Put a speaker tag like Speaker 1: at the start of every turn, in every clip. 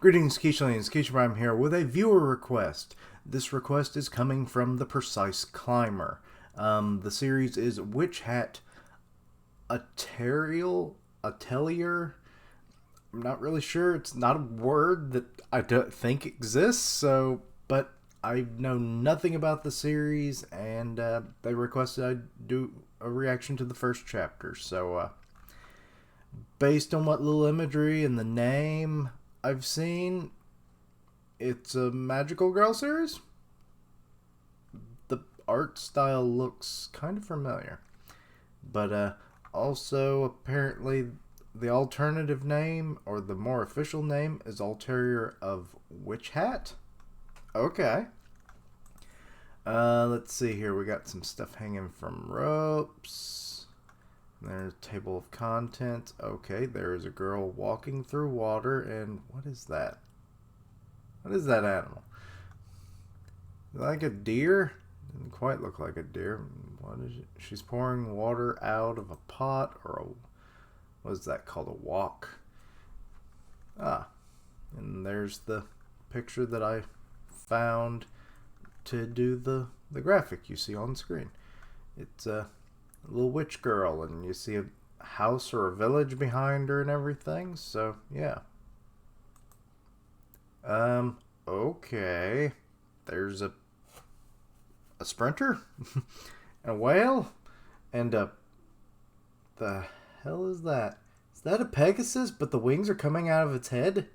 Speaker 1: Greetings, Keishlings. Keisha Prime here with a viewer request. This request is coming from the Precise Climber. The series is Witch Hat Atelier. I'm not really sure. It's not a word that I don't think exists. But I know nothing about the series, and they requested I do a reaction to the first chapter. Based on what little imagery and the name I've seen, it's a magical girl series. The art style looks kind of familiar, but also apparently the alternative name, or the more official name, is Atelier of Witch Hat. Okay. Let's see here. We got some stuff hanging from ropes. There's a table of contents. Okay, there is a girl walking through water, and what is that? What is that animal? Like a deer? Doesn't quite look like a deer. What is it? She's pouring water out of a pot, or what is that called? A wok. And there's the picture that I found to do the graphic you see on screen. It's a little witch girl, and you see a house or a village behind her and everything. So yeah. Okay. There's a sprinter and a whale and the hell is that? Is that a Pegasus, but the wings are coming out of its head?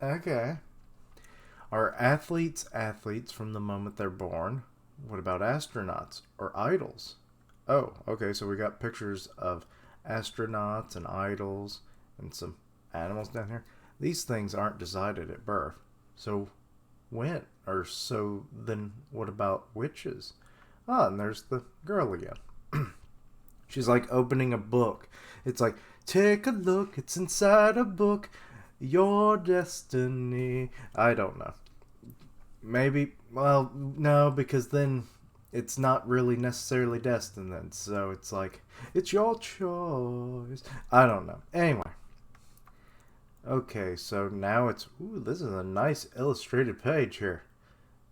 Speaker 1: Okay. Are athletes from the moment they're born? What about astronauts or idols? Oh, okay, so we got pictures of astronauts and idols and some animals down here. These things aren't decided at birth. So then what about witches? And there's the girl again. She's like opening a book. It's like, take a look, it's inside a book. Your destiny. I don't know. Maybe, well, no, because then it's not really necessarily destined then. So it's like, it's your choice. I don't know. Anyway. Okay, so now this is a nice illustrated page here.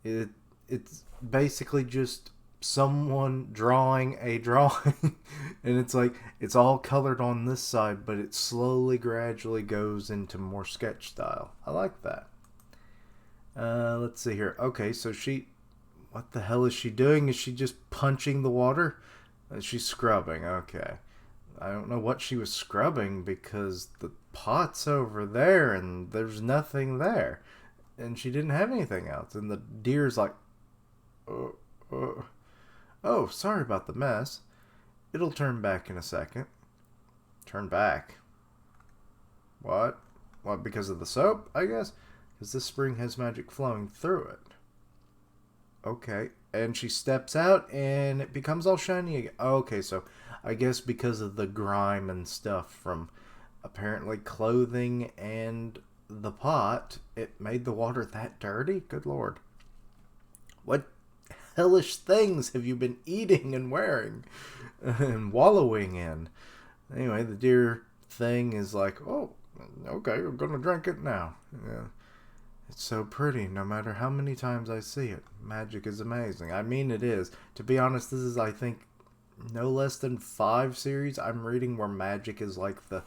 Speaker 1: It's basically just someone drawing a drawing. And it's like, it's all colored on this side, but it slowly, gradually goes into more sketch style. I like that. Let's see here. Okay, so what the hell is she doing? Is she just punching the water? She's scrubbing. Okay. I don't know what she was scrubbing, because the pot's over there and there's nothing there. And she didn't have anything else. And the deer's like, oh, sorry about the mess. It'll turn back in a second. Turn back? What? What, because of the soap, I guess? Because this spring has magic flowing through it. Okay. And she steps out and it becomes all shiny again. Okay, so I guess because of the grime and stuff from apparently clothing and the pot, it made the water that dirty? Good lord. What hellish things have you been eating and wearing and wallowing in? Anyway, the deer thing is like, oh, okay, we're gonna drink it now. Yeah. It's so pretty, no matter how many times I see it. Magic is amazing. I mean, it is. To be honest, this is, I think, no less than 5 series I'm reading where magic is like the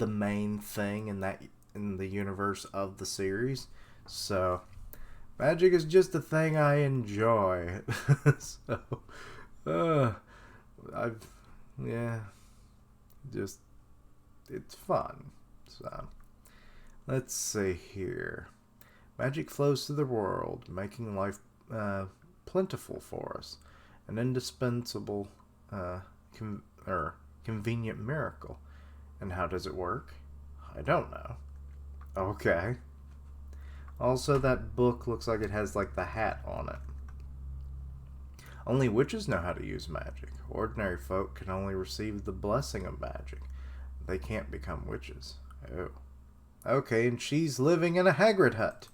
Speaker 1: main thing in the universe of the series. So, magic is just a thing I enjoy. It's fun. So, let's see here. Magic flows through the world, making life plentiful for us. An indispensable, convenient miracle. And how does it work? I don't know. Okay. Also, that book looks like it has like the hat on it. Only witches know how to use magic. Ordinary folk can only receive the blessing of magic. They can't become witches. Oh. Okay, and she's living in a Hagrid hut.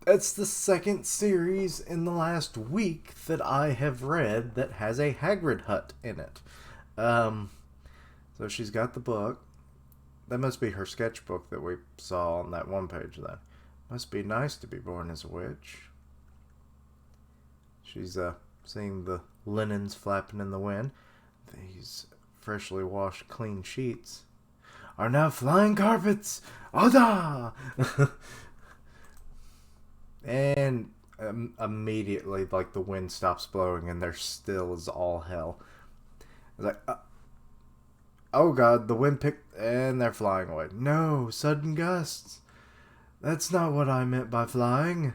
Speaker 1: That's the second series in the last week that I have read that has a Hagrid hut in it. So she's got the book. That must be her sketchbook that we saw on that one page then. Must be nice to be born as a witch. She's seeing the linens flapping in the wind. These freshly washed clean sheets are now flying carpets. Oda! And immediately, like, the wind stops blowing and they're still as all hell. It's like, oh god, the wind picked and they're flying away. No, sudden gusts. That's not what I meant by flying.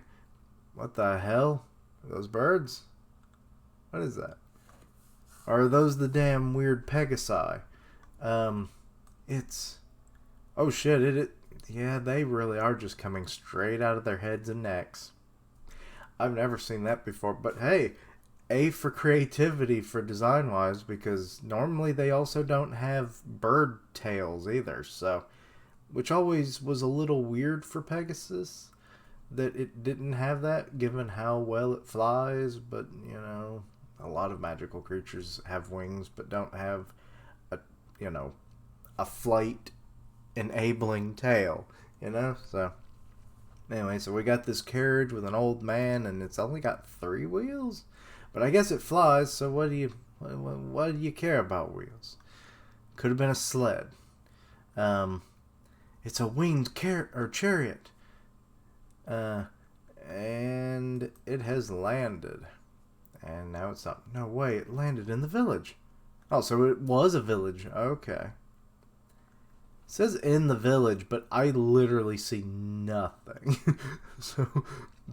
Speaker 1: What the hell? Are those birds? What is that? Are those the damn weird Pegasi? It's... Oh shit, yeah, they really are just coming straight out of their heads and necks. I've never seen that before, but hey, A for creativity for design-wise, because normally they also don't have bird tails either, so... Which always was a little weird for Pegasus, that it didn't have that, given how well it flies, but, you know, a lot of magical creatures have wings, but don't have a flight-enabling tail, you know, so... Anyway, so we got this carriage with an old man, and it's only got 3 wheels? But I guess it flies, so what do you care about wheels? Could have been a sled. It's a winged chariot. And it has landed. And now it's not. No way, it landed in the village. Oh, so it was a village. Okay. It says in the village, but I literally see nothing. So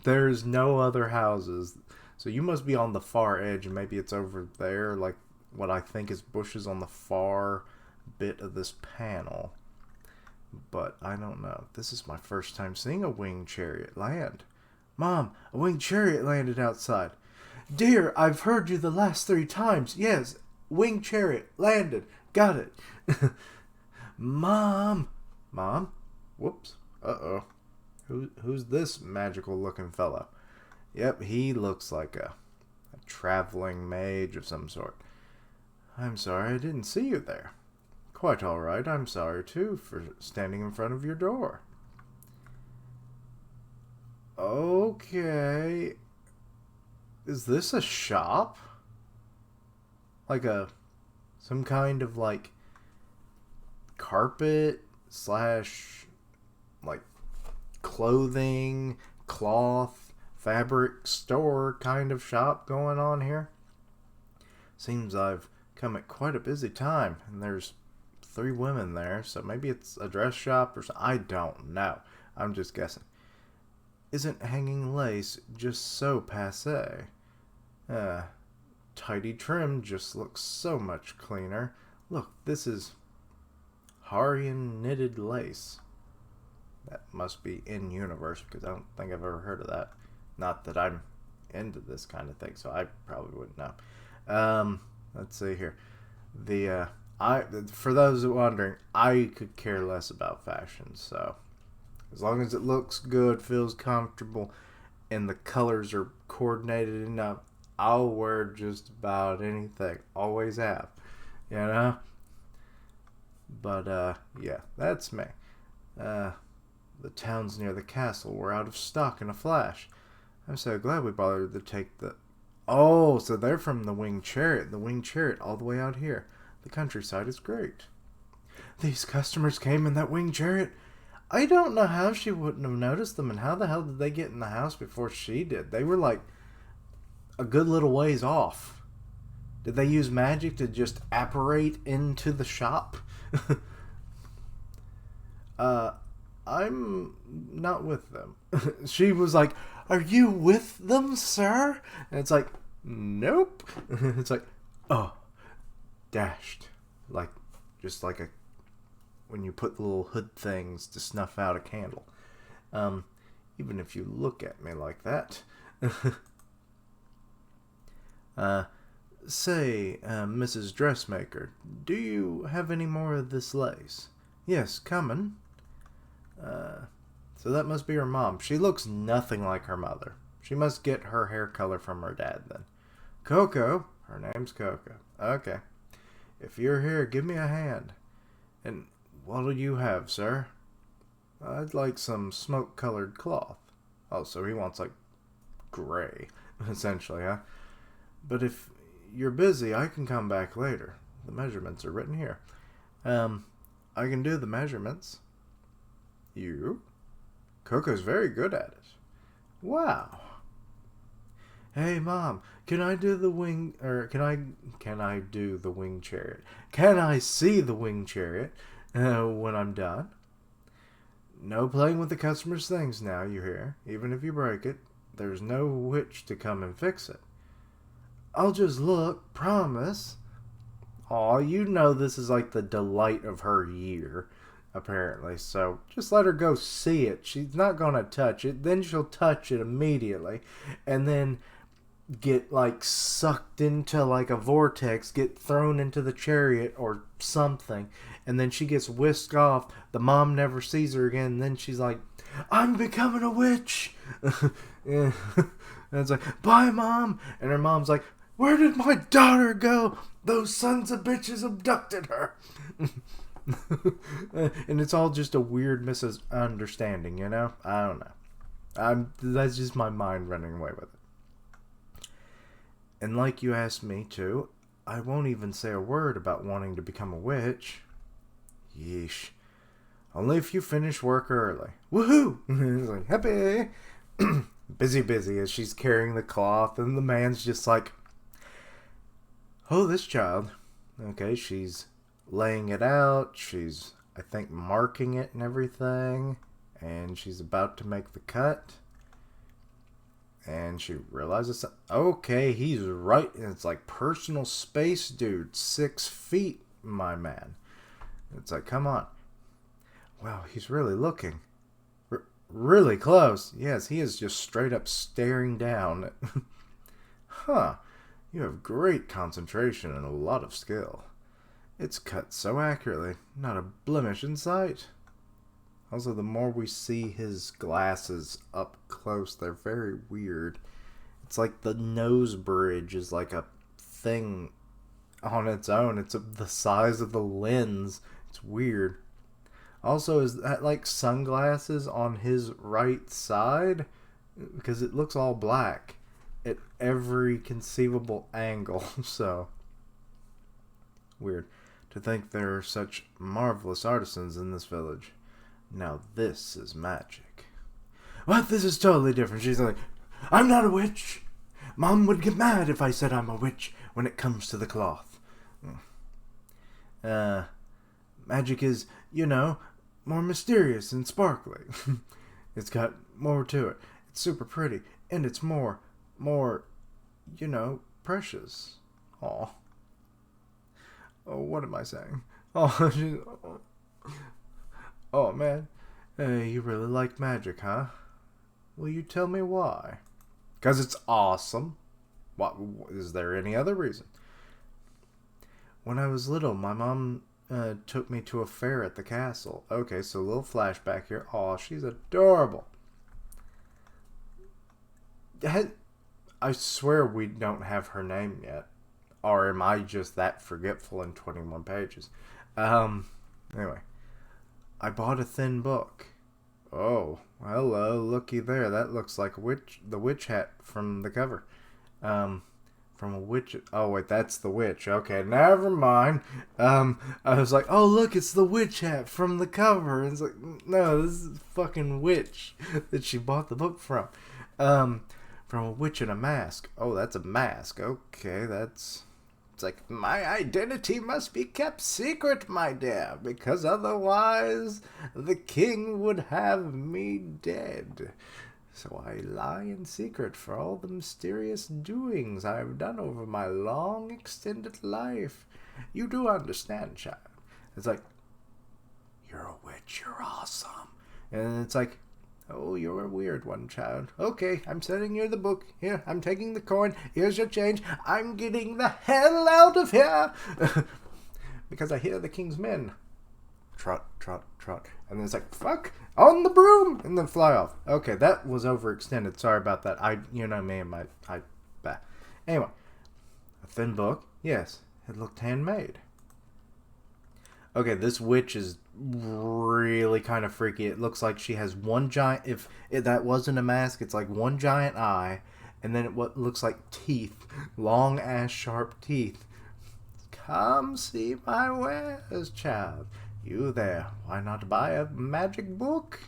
Speaker 1: there's no other houses. So you must be on the far edge, and maybe it's over there, like what I think is bushes on the far bit of this panel. But I don't know. This is my first time seeing a winged chariot land. Mom, a winged chariot landed outside. Dear, I've heard you the last 3 times. Yes, winged chariot landed. Got it. Mom. Mom? Whoops. Uh-oh. Who's this magical looking fellow? Yep, he looks like a traveling mage of some sort. I'm sorry I didn't see you there. Quite all right. I'm sorry, too, for standing in front of your door. Okay. Is this a shop? Like some kind of, like, carpet / like, clothing, cloth, fabric store kind of shop going on here? Seems I've come at quite a busy time, and there's 3 women there, so maybe it's a dress shop or something. I don't know. I'm just guessing. Isn't hanging lace just so passé? Tidy trim just looks so much cleaner. Look, this is Harian knitted lace. That must be in universe, because I don't think I've ever heard of that. Not that I'm into this kind of thing, so I probably wouldn't know. Let's see here. For those wondering, I could care less about fashion, so as long as it looks good, feels comfortable, and the colors are coordinated enough, I'll wear just about anything. Always have, you know? But, yeah, that's me. The towns near the castle were out of stock in a flash. I'm so glad we bothered to take the... Oh, so they're from the winged chariot. The winged chariot all the way out here. The countryside is great. These customers came in that winged chariot. I don't know how she wouldn't have noticed them, and how the hell did they get in the house before she did? They were like a good little ways off. Did they use magic to just apparate into the shop? I'm not with them. She was like, are you with them, sir? And it's like, nope. It's like, oh, dashed. Like, just like when you put the little hood things to snuff out a candle. Even if you look at me like that. Say, Mrs. Dressmaker, do you have any more of this lace? Yes, coming. So that must be her mom. She looks nothing like her mother. She must get her hair color from her dad then. Coco. Her name's Coco. Okay. If you're here, give me a hand. And What'll you have, sir? I'd like some smoke-colored cloth. Oh, so he wants, like, gray, essentially, huh? But if you're busy, I can come back later. The measurements are written here. I can do the measurements. You? Coco's very good at it. Wow. Hey, Mom, can I do the wing, or can I do the wing chariot? Can I see the wing chariot when I'm done? No playing with the customer's things now, you hear? Even if you break it, there's no witch to come and fix it. I'll just look, promise. Aw, you know this is like the delight of her year, apparently. So just let her go see it. She's not going to touch it. Then she'll touch it immediately. And then get like sucked into like a vortex, get thrown into the chariot or something. And then she gets whisked off. The mom never sees her again. And then she's like, I'm becoming a witch. Yeah. And it's like, bye, Mom. And her mom's like, where did my daughter go? Those sons of bitches abducted her. And it's all just a weird misunderstanding, you know? I don't know. That's just my mind running away with it. And like you asked me to, I won't even say a word about wanting to become a witch. Yeesh. Only if you finish work early. Woohoo! It's like, happy! Busy as she's carrying the cloth, and the man's just like, oh, this child. Okay, she's laying it out. She's, I think, marking it and everything. And she's about to make the cut. And she realizes, okay, he's right. And it's like personal space, dude. 6 feet, my man. It's like, come on. Wow, he's really looking. Really close. Yes, he is just straight up staring down. Huh. You have great concentration and a lot of skill. It's cut so accurately, not a blemish in sight. Also, the more we see his glasses up close, they're very weird. It's like the nose bridge is like a thing on its own. It's the size of the lens. It's weird. Also, is that like sunglasses on his right side? Because it looks all black at every conceivable angle. So weird to think there are such marvelous artisans in this village. Now this is magic. What? This is totally different. She's like, I'm not a witch. Mom would get mad if I said I'm a witch when it comes to the cloth. Magic is, you know, more mysterious and sparkly. It's got more to it. It's super pretty, and it's more, you know, precious. Aw. Oh, what am I saying? Oh man. You really like magic, huh? Will you tell me why? 'Cause it's awesome. What, is there any other reason? When I was little, my mom took me to a fair at the castle. Okay, so a little flashback here. Aw, she's adorable. I swear we don't have her name yet. Or am I just that forgetful in 21 pages? Anyway. I bought a thin book. Oh, hello, looky there. That looks like the witch hat from the cover. From a witch. Oh, wait, that's the witch. Okay, never mind. I was like, oh, look, it's the witch hat from the cover. And it's like, no, this is fucking witch that she bought the book from. From a witch in a mask. Oh, that's a mask. Okay, that's... It's like, my identity must be kept secret, my dear, because otherwise the king would have me dead. So I lie in secret for all the mysterious doings I have done over my long extended life. You do understand, child. It's like, you're a witch, you're awesome. And it's like, oh, you're a weird one, child. Okay, I'm sending you the book. Here, I'm taking the coin. Here's your change. I'm getting the hell out of here. Because I hear the king's men. Trot, trot, trot. And then it's like, fuck, on the broom. And then fly off. Okay, that was overextended. Sorry about that. You know me and my... Anyway, a thin book. Yes, it looked handmade. Okay, this witch is really kind of freaky. It looks like she has one giant. If that wasn't a mask, it's like one giant eye, and then what looks like teeth, long ass sharp teeth. Come see my wares, child. You there? Why not buy a magic book?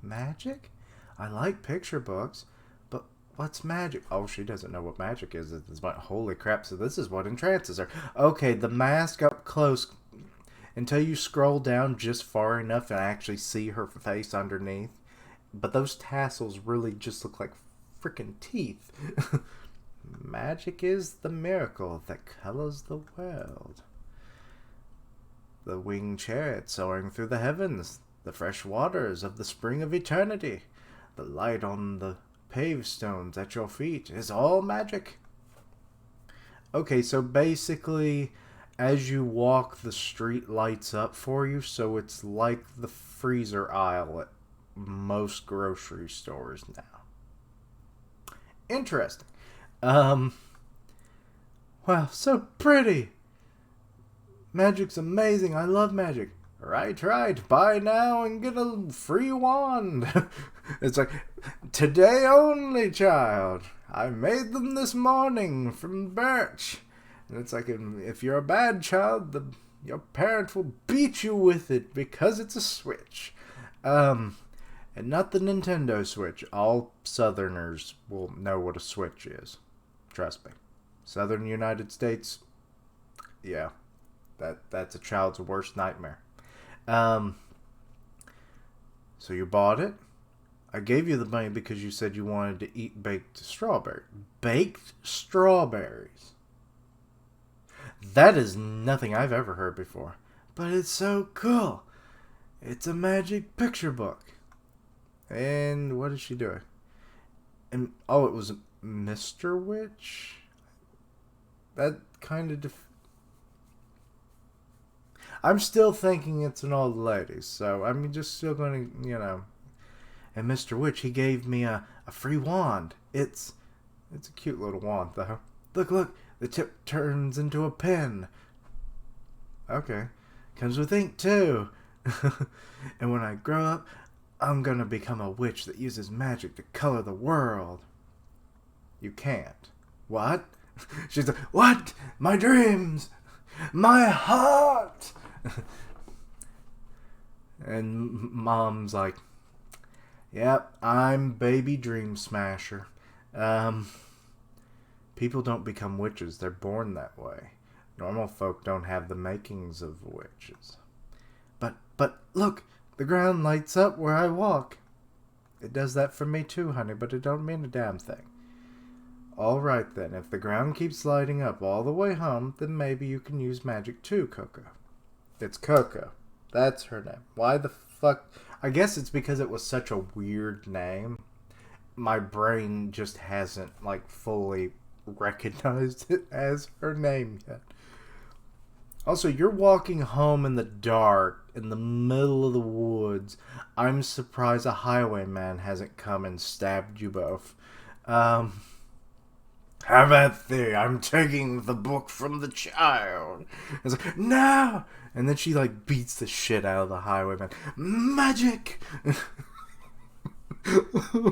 Speaker 1: Magic? I like picture books, but what's magic? Oh, she doesn't know what magic is. It's my holy crap. So this is what entrances her. Okay, the mask up close until you scroll down just far enough and actually see her face underneath. But those tassels really just look like freaking teeth. Magic is the miracle that colors the world. The winged chariot soaring through the heavens, the fresh waters of the spring of eternity, the light on the paved stones at your feet is all magic. Okay, so basically, as you walk, the street lights up for you, so it's like the freezer aisle at most grocery stores now. Interesting. Wow, so pretty. Magic's amazing. I love magic. Right, right. Buy now and get a free wand. It's like, today only, child. I made them this morning from birch. And it's like, if you're a bad child, your parent will beat you with it because it's a Switch. And not the Nintendo Switch. All Southerners will know what a Switch is. Trust me. Southern United States, yeah, that's a child's worst nightmare. So you bought it. I gave you the money because you said you wanted to eat baked strawberries. Baked strawberries. That is nothing I've ever heard before. But it's so cool. It's a magic picture book. And what is she doing? And oh, it was Mr. Witch? That kind of... I'm still thinking it's an old lady, so I'm just still going to, And Mr. Witch, he gave me a free wand. It's a cute little wand, though. Look, the tip turns into a pen. Okay. Comes with ink, too. And when I grow up, I'm going to become a witch that uses magic to color the world. You can't. What? She's like, what? My dreams! My heart! And Mom's like, yep, I'm baby dream smasher. People don't become witches. They're born that way. Normal folk don't have the makings of witches. But look, the ground lights up where I walk. It does that for me too, honey, but it don't mean a damn thing. All right then, if the ground keeps lighting up all the way home, then maybe you can use magic too, Coco. It's Coco. That's her name. Why the fuck? I guess it's because it was such a weird name. My brain just hasn't, fully recognized it as her name yet. Also, you're walking home in the dark, in the middle of the woods. I'm surprised a highwayman hasn't come and stabbed you both. How about thee? I'm taking the book from the child. It's like, no! And then she, beats the shit out of the highwayman. Magic!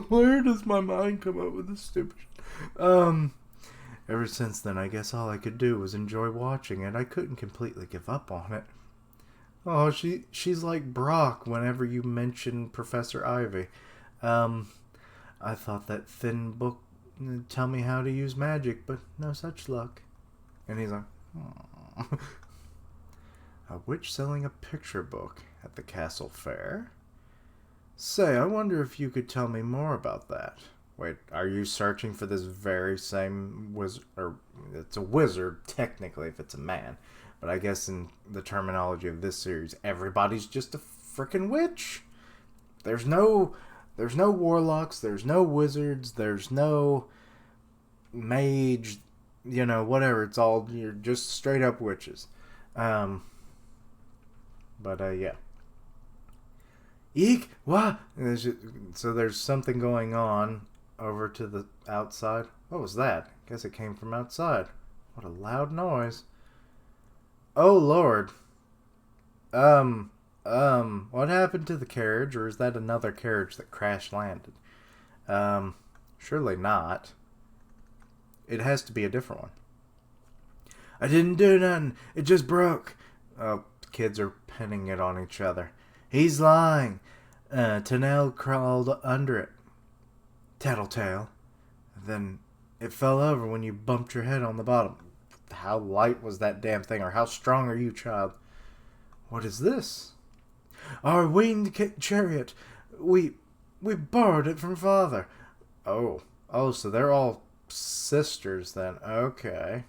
Speaker 1: Where does my mind come up with this stupid shit? Ever since then, I guess all I could do was enjoy watching it. I couldn't completely give up on it. Oh, she's like Brock whenever you mention Professor Ivy. I thought that thin book would tell me how to use magic, but no such luck. And he's like, a witch selling a picture book at the castle fair? Say, I wonder if you could tell me more about that. Wait, are you searching for this very same wizard? Or it's a wizard, technically, if it's a man. But I guess in the terminology of this series, everybody's just a frickin' witch. There's no warlocks, there's no wizards, there's no mage, whatever. It's all, you're just straight up witches. Yeah. Eek! What? So there's something going on over to the outside. What was that? Guess it came from outside. What a loud noise. Oh, Lord. Um, what happened to the carriage, or is that another carriage that crash landed? Um, Surely not. It has to be a different one. I didn't do nothing. It just broke. Oh, kids are pinning it on each other. He's lying. Tanel crawled under it. Tattletale. Then it fell over when you bumped your head on the bottom. How light was that damn thing, or how strong are you, child? What is this? Our winged chariot. We we borrowed it from father. Oh, so they're all sisters then. Okay.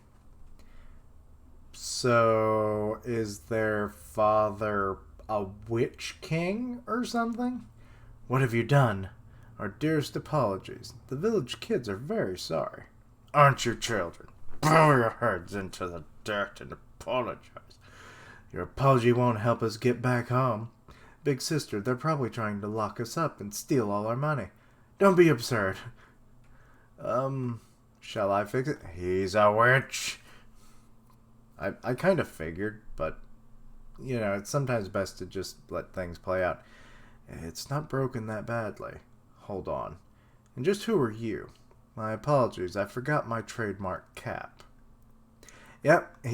Speaker 1: So is their father a witch king or something? What have you done? Our dearest apologies. The village kids are very sorry. Aren't you, children? Bow your heads into the dirt and apologize. Your apology won't help us get back home. Big sister, they're probably trying to lock us up and steal all our money. Don't be absurd. Shall I fix it? He's a witch. I kind of figured, but, it's sometimes best to just let things play out. It's not broken that badly. Hold on. And just who are you? My apologies, I forgot my trademark cap. Yep,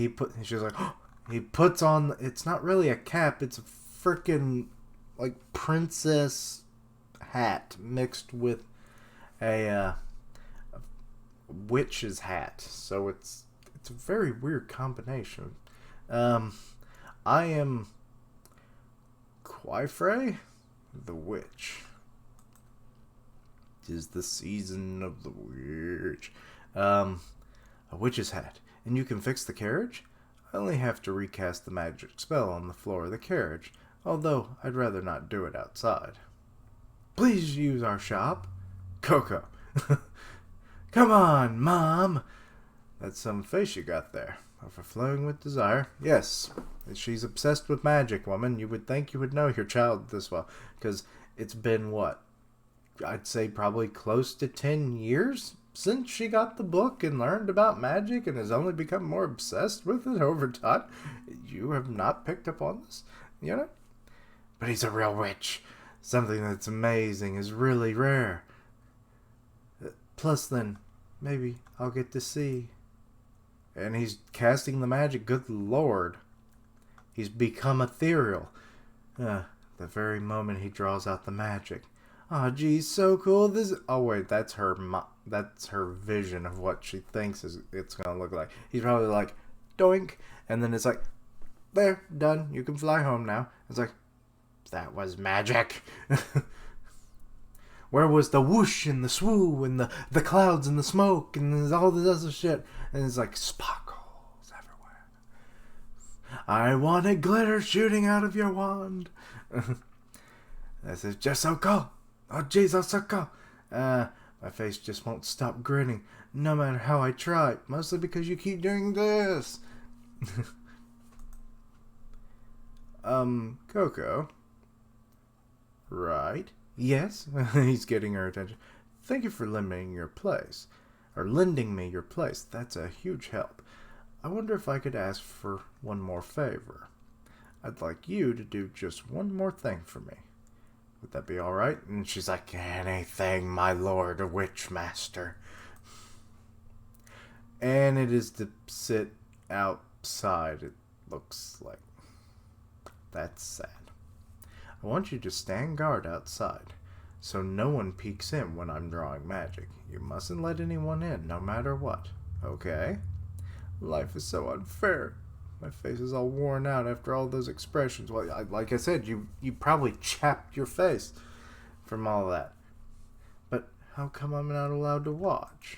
Speaker 1: she's like, oh, he puts on, it's not really a cap, it's a frickin', like, princess hat mixed with a witch's hat. So it's a very weird combination. I am Quifrey, the witch. 'Tis the season of the witch. A witch's hat. And you can fix the carriage? I only have to recast the magic spell on the floor of the carriage, although I'd rather not do it outside. Please use our shop. Coco. Come on, Mom. That's some face you got there. Overflowing with desire. Yes, she's obsessed with magic, woman. You would think you would know your child this well, because it's been, what? I'd say probably close to 10 years since she got the book and learned about magic and has only become more obsessed with it over time. You have not picked up on this, But he's a real witch. Something that's amazing is really rare. Plus, then, maybe I'll get to see. And he's casting the magic. Good lord. He's become ethereal. The very moment he draws out the magic. Oh, geez, so cool. Oh, wait, that's her vision of what she thinks it's going to look like. He's probably like, doink. And then it's like, there, done. You can fly home now. It's like, that was magic. Where was the whoosh and the swoo and the clouds and the smoke and all this other shit? And it's like sparkles everywhere. I wanted glitter shooting out of your wand. This is just so cool. Oh, jeez, that's so cool. My face just won't stop grinning, no matter how I try. Mostly because you keep doing this. Coco. Right. Yes, he's getting her attention. Thank you for lending me your place. That's a huge help. I wonder if I could ask for one more favor. I'd like you to do just one more thing for me. Would that be alright? And she's like, anything, my lord, a witch master. And it is to sit outside, it looks like. That's sad. I want you to stand guard outside, so no one peeks in when I'm drawing magic. You mustn't let anyone in, no matter what. Okay? Life is so unfair. My face is all worn out after all those expressions. Well, like I said, you probably chapped your face from all that. But how come I'm not allowed to watch?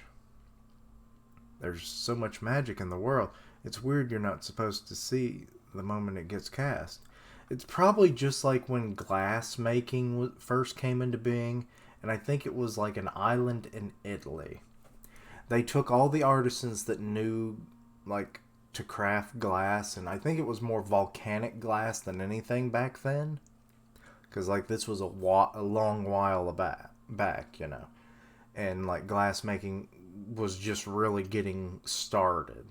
Speaker 1: There's so much magic in the world. It's weird you're not supposed to see the moment it gets cast. It's probably just like when glass making first came into being, and I think it was like an island in Italy. They took all the artisans that knew, like, to craft glass, and I think it was more volcanic glass than anything back then. Because, like, this was a long while back, And, like, glass making was just really getting started.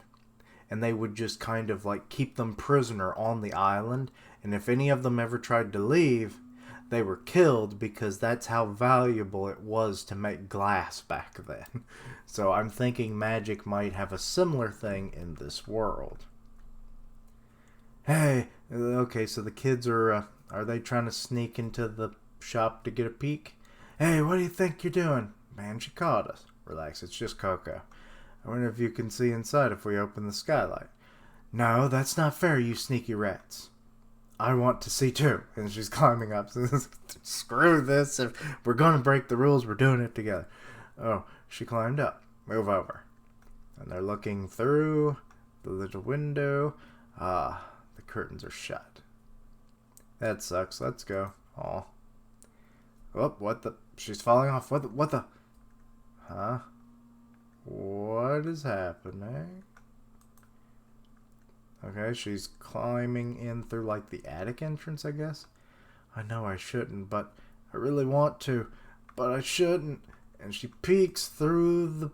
Speaker 1: And they would just kind of, like, keep them prisoner on the island And if any of them ever tried to leave, they were killed because that's how valuable it was to make glass back then. So I'm thinking magic might have a similar thing in this world. Hey, okay, so the kids are they trying to sneak into the shop to get a peek? Hey, what do you think you're doing? Man, she caught us. Relax, it's just Coco. I wonder if you can see inside if we open the skylight. No, that's not fair, you sneaky rats. I want to see too. And she's climbing up. Screw this. If we're going to break the rules, we're doing it together. Oh, she climbed up. Move over. And they're looking through the little window. Ah, the curtains are shut. That sucks. Let's go. Oh. Oh, what the? She's falling off. What the? Huh? What is happening? Okay, she's climbing in through, like, the attic entrance, I guess. I know I shouldn't, but I really want to. But I shouldn't. And she peeks through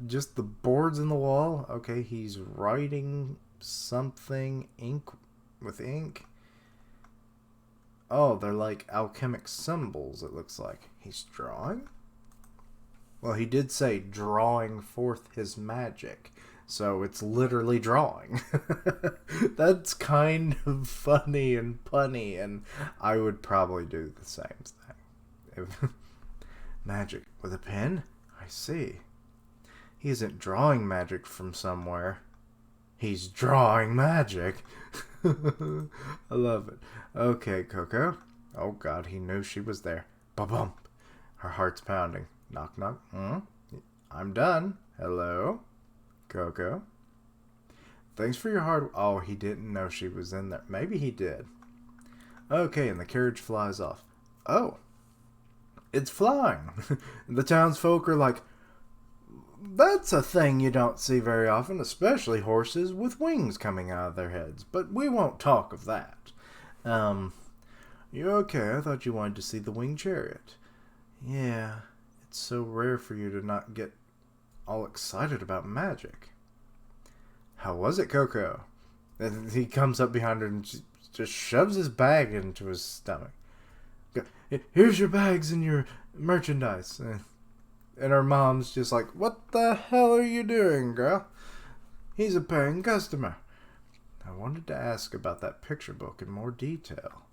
Speaker 1: just the boards in the wall. Okay, he's writing something with ink. Oh, they're like alchemic symbols, it looks like. He's drawing? Well, he did say drawing forth his magic. So it's literally drawing. That's kind of funny and punny, and I would probably do the same thing. Magic with a pen? I see. He isn't drawing magic from somewhere. He's drawing magic. I love it. Okay, Coco. Oh, God, he knew she was there. Ba-bump. Her heart's pounding. Knock, knock. I'm done. Hello? Coco? Thanks for your hard... Oh, he didn't know she was in there. Maybe he did. Okay, and the carriage flies off. Oh. It's flying. The townsfolk are like, that's a thing you don't see very often, especially horses with wings coming out of their heads. But we won't talk of that. You okay? I thought you wanted to see the winged chariot. Yeah, it's so rare for you to not get all excited about magic. How was it, Coco? And he comes up behind her and just shoves his bag into his stomach. Here's your bags and your merchandise. And her mom's just like, what the hell are you doing, girl? He's a paying customer. I wanted to ask about that picture book in more detail.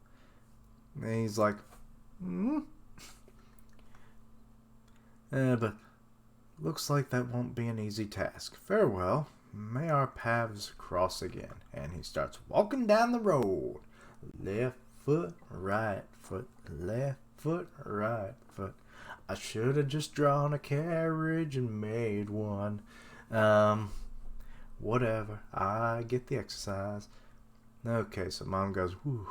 Speaker 1: And he's like, but looks like that won't be an easy task. Farewell. May our paths cross again. And he starts walking down the road. Left foot, right foot, left foot, right foot. I should have just drawn a carriage and made one. Whatever. I get the exercise. Okay, so Mom goes, whew.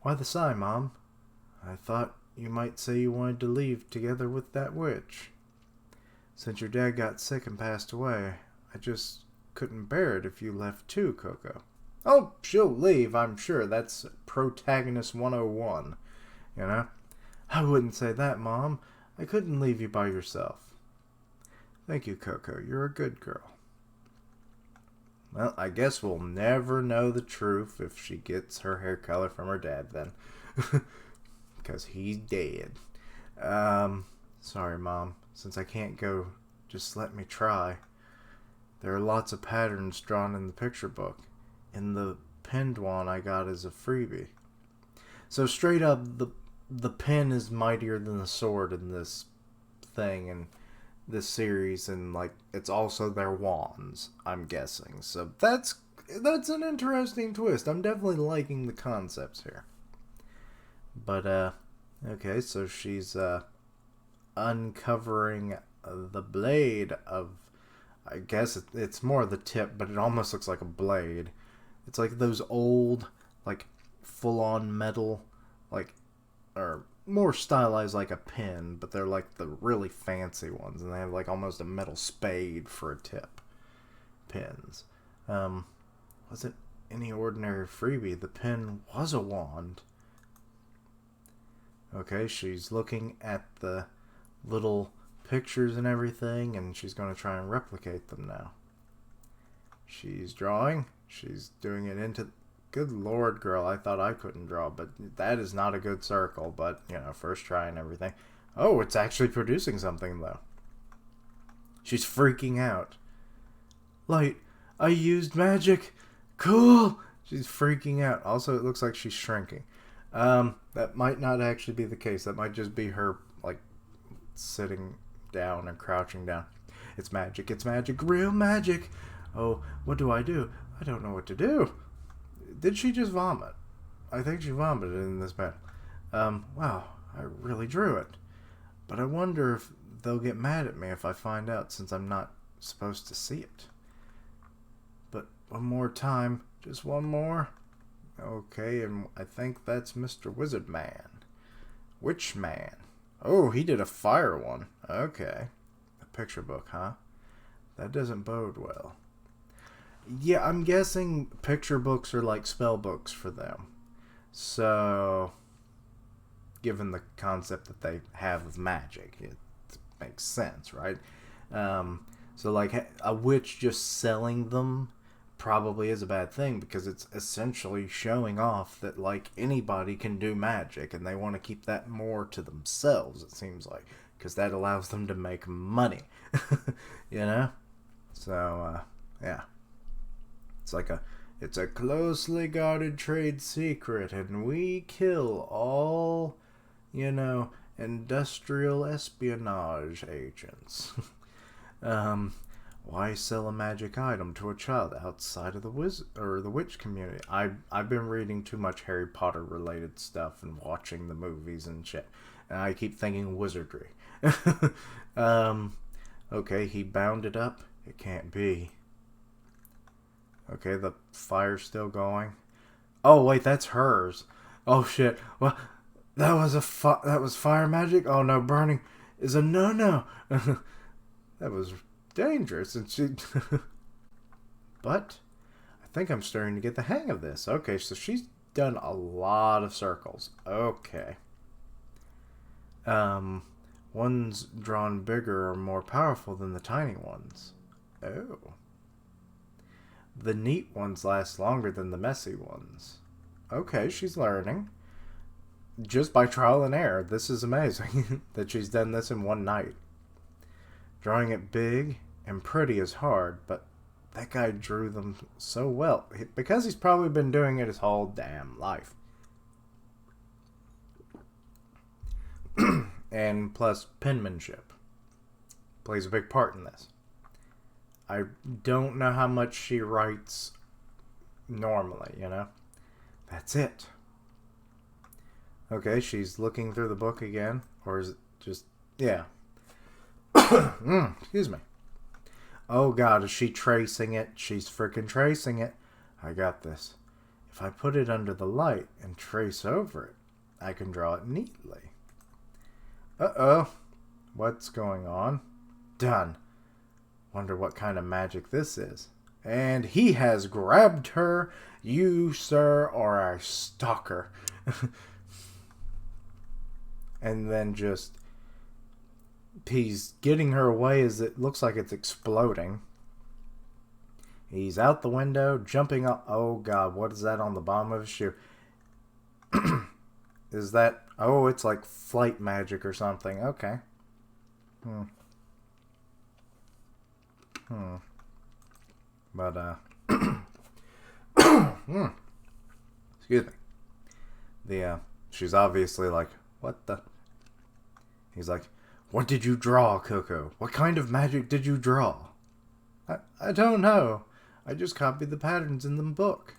Speaker 1: Why the sigh, Mom? I thought you might say you wanted to leave together with that witch. Since your dad got sick and passed away, I just couldn't bear it if you left too, Coco. Oh, she'll leave, I'm sure. That's Protagonist 101, you know? I wouldn't say that, Mom. I couldn't leave you by yourself. Thank you, Coco. You're a good girl. Well, I guess we'll never know the truth if she gets her hair color from her dad then. Because he's dead. Sorry, Mom. Since I can't go, just let me try. There are lots of patterns drawn in the picture book. And the pinned one I got as a freebie. So straight up, the pen is mightier than the sword in this thing and this series, and like it's also their wands, I'm guessing. So that's an interesting twist. I'm definitely liking the concepts here. But okay, so she's uncovering the blade of, I guess it's more the tip, but it almost looks like a blade. It's like those old, like, full-on metal, like, or more stylized like a pin, but they're like the really fancy ones, and they have like almost a metal spade for a tip. Pins. Wasn't any ordinary freebie. The pin was a wand. Okay, she's looking at the little pictures and everything, and she's going to try and replicate them now. She's drawing. She's doing it into... good lord, girl, I thought I couldn't draw, but that is not a good circle, but, first try and everything. Oh, it's actually producing something, though. She's freaking out. Light, I used magic. Cool. She's freaking out. Also, it looks like she's shrinking. That might not actually be the case. That might just be her, sitting down and crouching down. It's magic. It's magic. Real magic. Oh, what do? I don't know what to do. Did she just vomit? I think she vomited in this bed. Wow, I really drew it. But I wonder if they'll get mad at me if I find out, since I'm not supposed to see it. But one more time. Just one more. Okay, and I think that's Mr. Wizard Man. Witch Man. Oh, he did a fire one. Okay. A picture book, huh? That doesn't bode well. Yeah, I'm guessing picture books are like spell books for them. So, given the concept that they have of magic, it makes sense, right? So like a witch just selling them probably is a bad thing, because it's essentially showing off that like anybody can do magic, and they want to keep that more to themselves, it seems like, because that allows them to make money. So yeah, it's a closely guarded trade secret, and we kill all industrial espionage agents. Why sell a magic item to a child outside of the witch community? I've been reading too much Harry Potter related stuff and watching the movies and shit, and I keep thinking wizardry. Okay, he bound it up. It can't be. Okay, the fire's still going. Oh wait, that's hers. Oh shit. Well, that was fire magic. Oh no, burning is a no. That was dangerous, and she but I think I'm starting to get the hang of this. Okay, so she's done a lot of circles. Okay. Ones drawn bigger are more powerful than the tiny ones. Oh. The neat ones last longer than the messy ones. Okay, she's learning. Just by trial and error. This is amazing that she's done this in one night. Drawing it big and pretty is hard, but that guy drew them so well. Because he's probably been doing it his whole damn life. And plus, penmanship plays a big part in this. I don't know how much she writes normally, That's it. Okay, she's looking through the book again. Or is it just... Yeah. Excuse me. Oh god, is she tracing it? She's freaking tracing it. I got this. If I put it under the light and trace over it, I can draw it neatly. Uh-oh. What's going on? Done. Wonder what kind of magic this is. And he has grabbed her. You, sir, are a stalker. And then just... He's getting her away as it looks like it's exploding. He's out the window, jumping up. Oh, God, what is that on the bottom of his shoe? Is that... Oh, it's like flight magic or something. Okay. But, excuse me. She's obviously like, what the... He's like, what did you draw, Coco? What kind of magic did you draw? I don't know. I just copied the patterns in the book.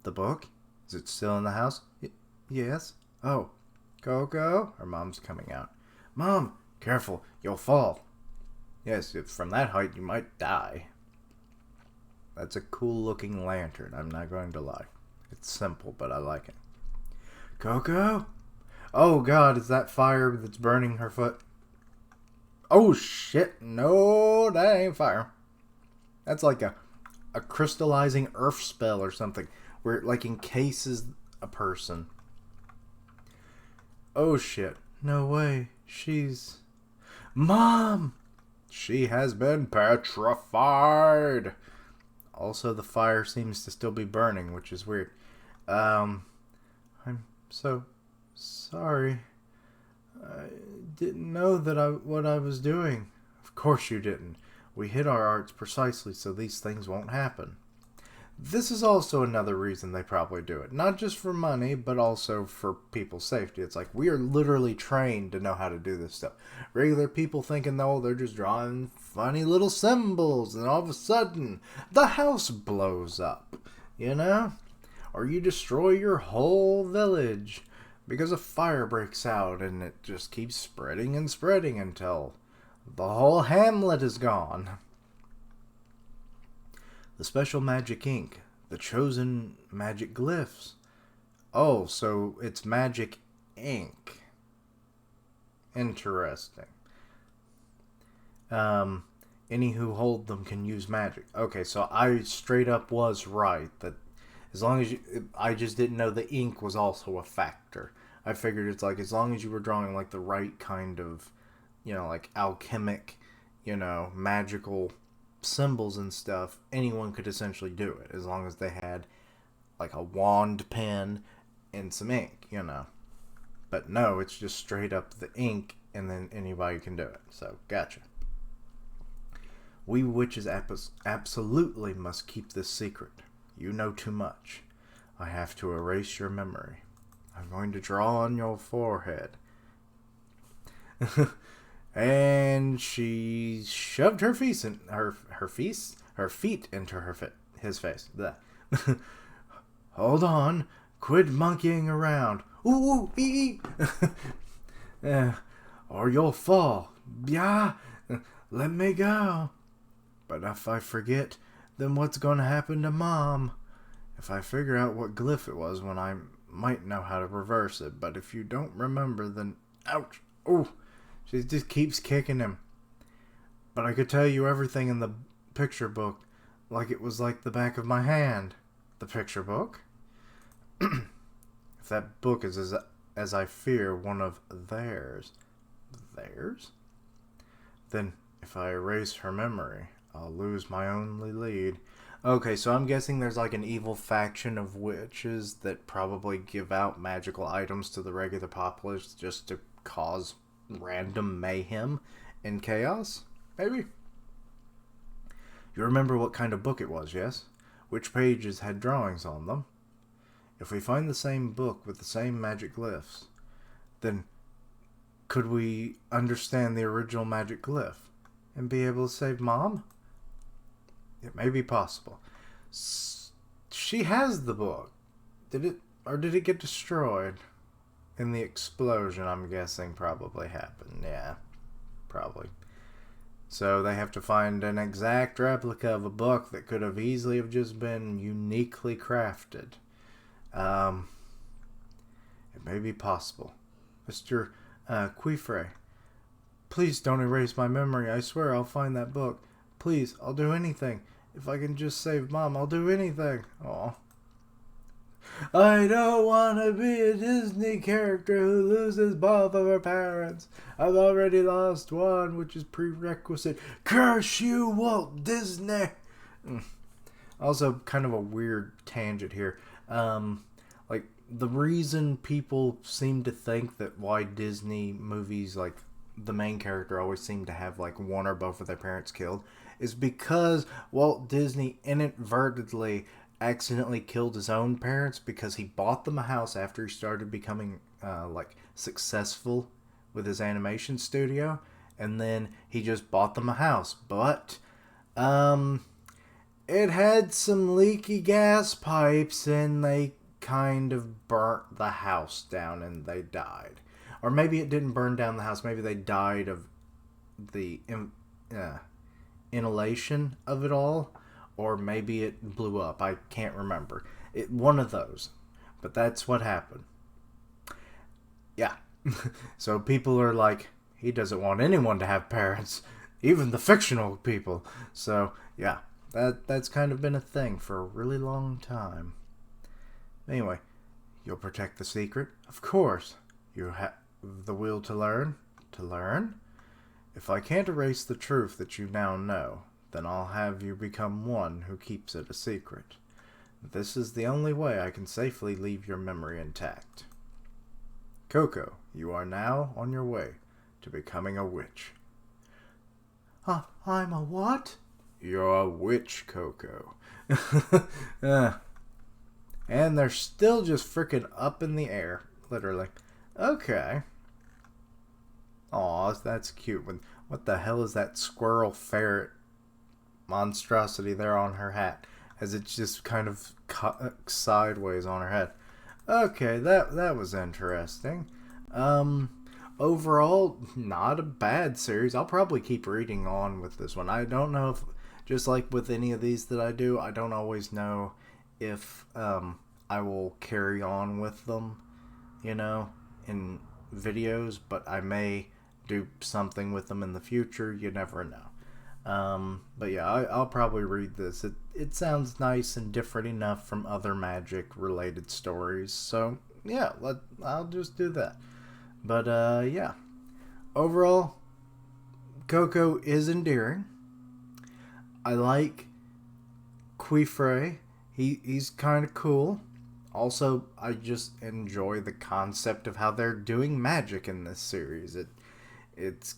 Speaker 1: The book? Is it still in the house? Yes. Oh, Coco? Her mom's coming out. Mom, careful, you'll fall. Yes, from that height you might die. That's a cool looking lantern, I'm not going to lie. It's simple, but I like it. Coco? Oh god, is that fire that's burning her foot? Oh shit, no, that ain't fire. That's like a crystallizing earth spell or something, where it like encases a person. Oh shit, no way, she's... Mom! She has been petrified. Also, the fire seems to still be burning, which is weird. I'm so sorry. I didn't know what I was doing. Of course you didn't. We hid our arts precisely so these things won't happen. This is also another reason they probably do it. Not just for money, but also for people's safety. It's like, we are literally trained to know how to do this stuff. Regular people thinking, oh, they're just drawing funny little symbols, and all of a sudden, the house blows up. You know? Or you destroy your whole village because a fire breaks out, and it just keeps spreading and spreading until the whole hamlet is gone. The special magic ink. The chosen magic glyphs. Oh, so it's magic ink. Interesting. Any who hold them can use magic. Okay, so I straight up was right. That as long as I just didn't know the ink was also a factor. I figured it's like, as long as you were drawing like the right kind of, like alchemic, magical symbols and stuff, anyone could essentially do it as long as they had like a wand pen and some ink, But no, it's just straight up the ink, and then anybody can do it. So, gotcha. We witches absolutely must keep this secret. You know too much. I have to erase your memory. I'm going to draw on your forehead. And she shoved her feet into his face. Hold on, quit monkeying around. Ooh, ee. Or you'll fall. Yeah, let me go. But if I forget, then what's going to happen to Mom? If I figure out what glyph it was, when I might know how to reverse it. But if you don't remember, then ouch. Ooh. She just keeps kicking him. But I could tell you everything in the picture book like it was like the back of my hand. The picture book? If that book is as I fear one of theirs. Theirs? Then if I erase her memory, I'll lose my only lead. Okay, so I'm guessing there's like an evil faction of witches that probably give out magical items to the regular populace just to cause random mayhem and chaos, maybe? You remember what kind of book it was, yes? Which pages had drawings on them? If we find the same book with the same magic glyphs, then could we understand the original magic glyph and be able to save Mom? It may be possible. She has the book. Did it get destroyed? In the explosion, I'm guessing, probably happened. Yeah, probably. So they have to find an exact replica of a book that could have easily have just been uniquely crafted. It may be possible. Mr. Quifre, please don't erase my memory. I swear I'll find that book. Please, I'll do anything. If I can just save Mom, I'll do anything. Aw. I don't want to be a Disney character who loses both of her parents. I've already lost one, which is prerequisite. Curse you, Walt Disney! Also, kind of a weird tangent here. Like, the reason people seem to think that why Disney movies, like, the main character always seem to have, like, one or both of their parents killed is because Walt Disney inadvertently accidentally killed his own parents because he bought them a house after he started becoming successful with his animation studio, and then he just bought them a house, but it had some leaky gas pipes and they kind of burnt the house down and they died. Or maybe it didn't burn down the house, maybe they died of the inhalation of it all. Or maybe it blew up. I can't remember. One of those. But that's what happened. Yeah. So people are like, he doesn't want anyone to have parents. Even the fictional people. So, yeah. That's kind of been a thing for a really long time. Anyway, you'll protect the secret? Of course. You have the will to learn? To learn? If I can't erase the truth that you now know, then I'll have you become one who keeps it a secret. This is the only way I can safely leave your memory intact. Coco, you are now on your way to becoming a witch. I'm a what? You're a witch, Coco. And they're still just freaking up in the air, literally. Okay. Aw, that's cute. What the hell is that squirrel ferret monstrosity there on her hat? As it's just kind of sideways on her head. Okay, that was interesting. Overall, not a bad series. I'll probably keep reading on with this one. I don't know if, just like with any of these that I do, I don't always know if I will carry on with them, in videos, but I may do something with them in the future. You never know. But yeah, I'll probably read this. It sounds nice and different enough from other magic related stories. So yeah, I'll just do that. But yeah, overall, Coco is endearing. I like Quifre. He's kind of cool. Also, I just enjoy the concept of how they're doing magic in this series. It's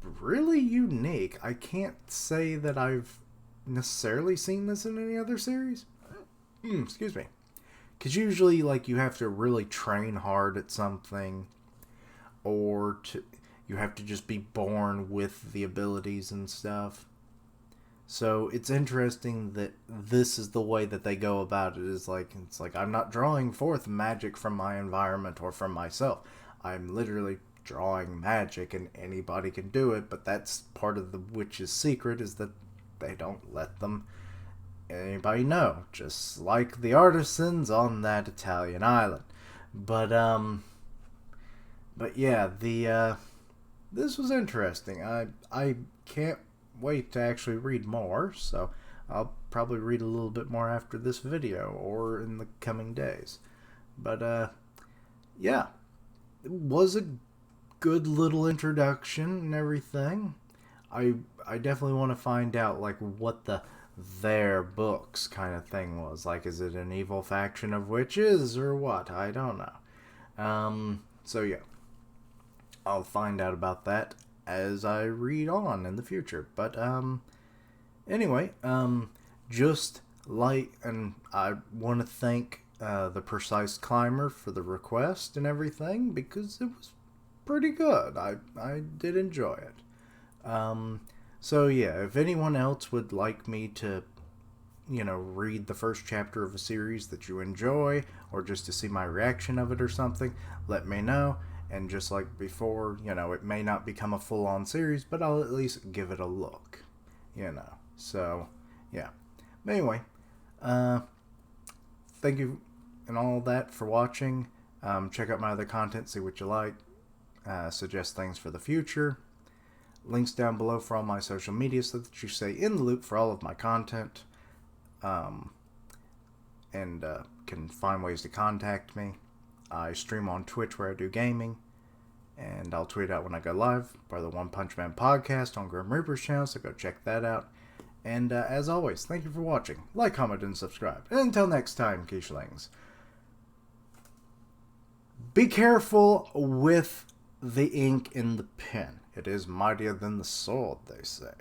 Speaker 1: really unique. I can't say that I've necessarily seen this in any other series. Excuse me. Because usually, like, you have to really train hard at something, or you have to just be born with the abilities and stuff. So it's interesting that this is the way that they go about it. It's like I'm not drawing forth magic from my environment or from myself. I'm literally drawing magic, and anybody can do it. But that's part of the witch's secret, is that they don't let anybody know. Just like the artisans on that Italian island. But yeah, this was interesting. I can't wait to actually read more, so I'll probably read a little bit more after this video or in the coming days. But yeah, it was a good little introduction and everything. I definitely want to find out like what their books kind of thing was. Like, is it an evil faction of witches or what? I don't know. So yeah, I'll find out about that as I read on in the future. But anyway, just like, and I want to thank the Precise Climber for the request and everything, because it was pretty good. I did enjoy it. So yeah, if anyone else would like me to, read the first chapter of a series that you enjoy, or just to see my reaction of it or something, let me know. And just like before, it may not become a full-on series, but I'll at least give it a look, So, yeah. But anyway, thank you and all that for watching. Check out my other content, see what you like, suggest things for the future. Links down below for all my social media so that you stay in the loop for all of my content. And can find ways to contact me. I stream on Twitch where I do gaming, and I'll tweet out when I go live by the One Punch Man podcast on Grim Reaper's channel, so go check that out. And as always, thank you for watching. Like, comment, and subscribe. And until next time, Quichulings, be careful with the ink in the pen. It is mightier than the sword, they say.